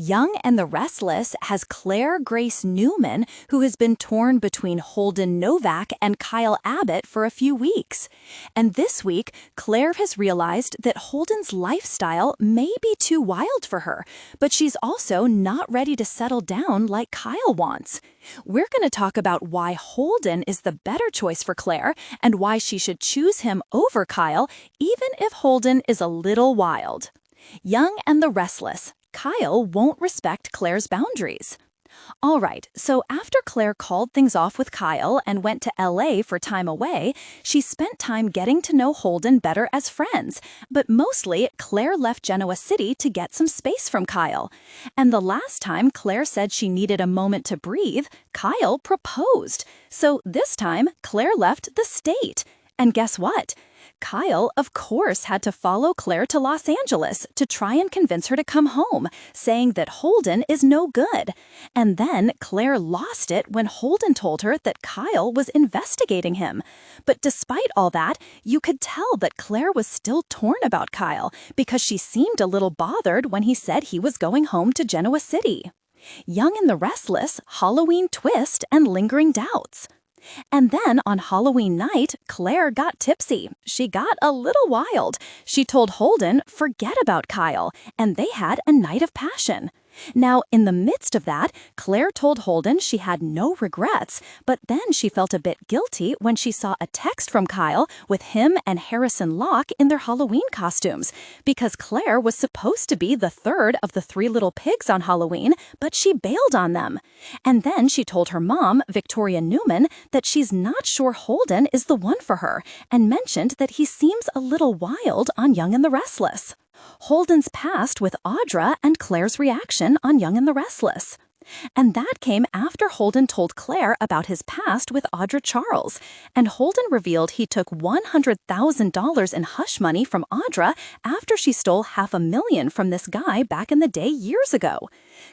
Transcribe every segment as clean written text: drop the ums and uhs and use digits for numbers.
Young and the Restless has Claire Grace Newman, who has been torn between Holden Novak and Kyle Abbott for a few weeks. And this week, Claire has realized that Holden's lifestyle may be too wild for her, but she's also not ready to settle down like Kyle wants. We're going to talk about why Holden is the better choice for Claire and why she should choose him over Kyle, even if Holden is a little wild. Young and the Restless. Kyle won't respect Claire's boundaries. All right, so after Claire called things off with Kyle and went to LA for time away, she spent time getting to know Holden better as friends. But mostly, Claire left Genoa City to get some space from Kyle. And the last time Claire said she needed a moment to breathe, Kyle proposed. So this time, Claire left the state. And guess what? Kyle, of course, had to follow Claire to Los Angeles to try and convince her to come home, saying that Holden is no good. And then Claire lost it when Holden told her that Kyle was investigating him. But despite all that, you could tell that Claire was still torn about Kyle because she seemed a little bothered when he said he was going home to Genoa City. Young and the Restless, Halloween twist and lingering doubts. And then on Halloween night, Claire got tipsy. She got a little wild. She told Holden, forget about Kyle, and they had a night of passion. Now, in the midst of that, Claire told Holden she had no regrets, but then she felt a bit guilty when she saw a text from Kyle with him and Harrison Locke in their Halloween costumes, because Claire was supposed to be the third of the three little pigs on Halloween, but she bailed on them. And then she told her mom, Victoria Newman, that she's not sure Holden is the one for her, and mentioned that he seems a little wild on Young and the Restless. Holden's past with Audra and Claire's reaction on Young and the Restless. And that came after Holden told Claire about his past with Audra Charles, and Holden revealed he took $100,000 in hush money from Audra after she stole $500,000 from this guy back in the day years ago.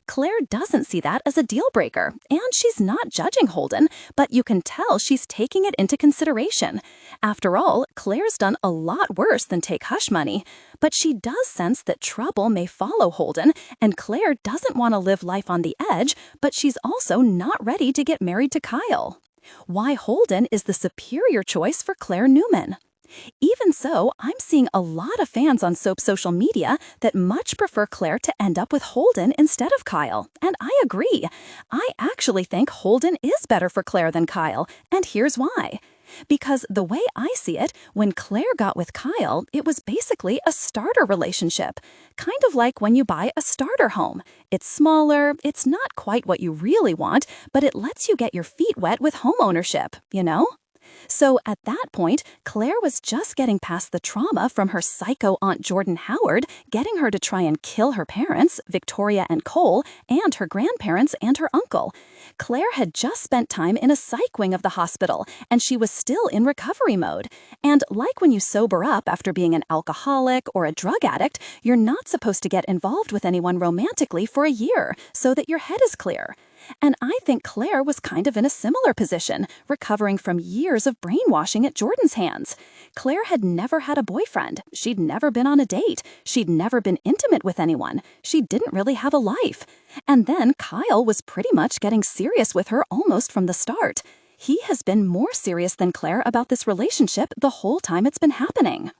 Claire doesn't see that as a deal breaker, and she's not judging Holden, but you can tell she's taking it into consideration. After all, Claire's done a lot worse than take hush money, but she does sense that trouble may follow Holden, and Claire doesn't want to live life on the edge, but she's also not ready to get married to Kyle. Why Holden is the superior choice for Claire Newman. Even so, I'm seeing a lot of fans on soap social media that much prefer Claire to end up with Holden instead of Kyle, and I agree. I actually think Holden is better for Claire than Kyle, and here's why. Because the way I see it, when Claire got with Kyle, it was basically a starter relationship. Kind of like when you buy a starter home. It's smaller, it's not quite what you really want, but it lets you get your feet wet with home ownership, you know? So at that point, Claire was just getting past the trauma from her psycho Aunt Jordan Howard, getting her to try and kill her parents, Victoria and Cole, and her grandparents and her uncle. Claire had just spent time in a psych wing of the hospital, and she was still in recovery mode. And like when you sober up after being an alcoholic or a drug addict, you're not supposed to get involved with anyone romantically for a year, so that your head is clear. And I think Claire was kind of in a similar position, recovering from years of brainwashing at Jordan's hands. Claire had never had a boyfriend. She'd never been on a date. She'd never been intimate with anyone. She didn't really have a life. And then Kyle was pretty much getting serious with her almost from the start. He has been more serious than Claire about this relationship the whole time it's been happening.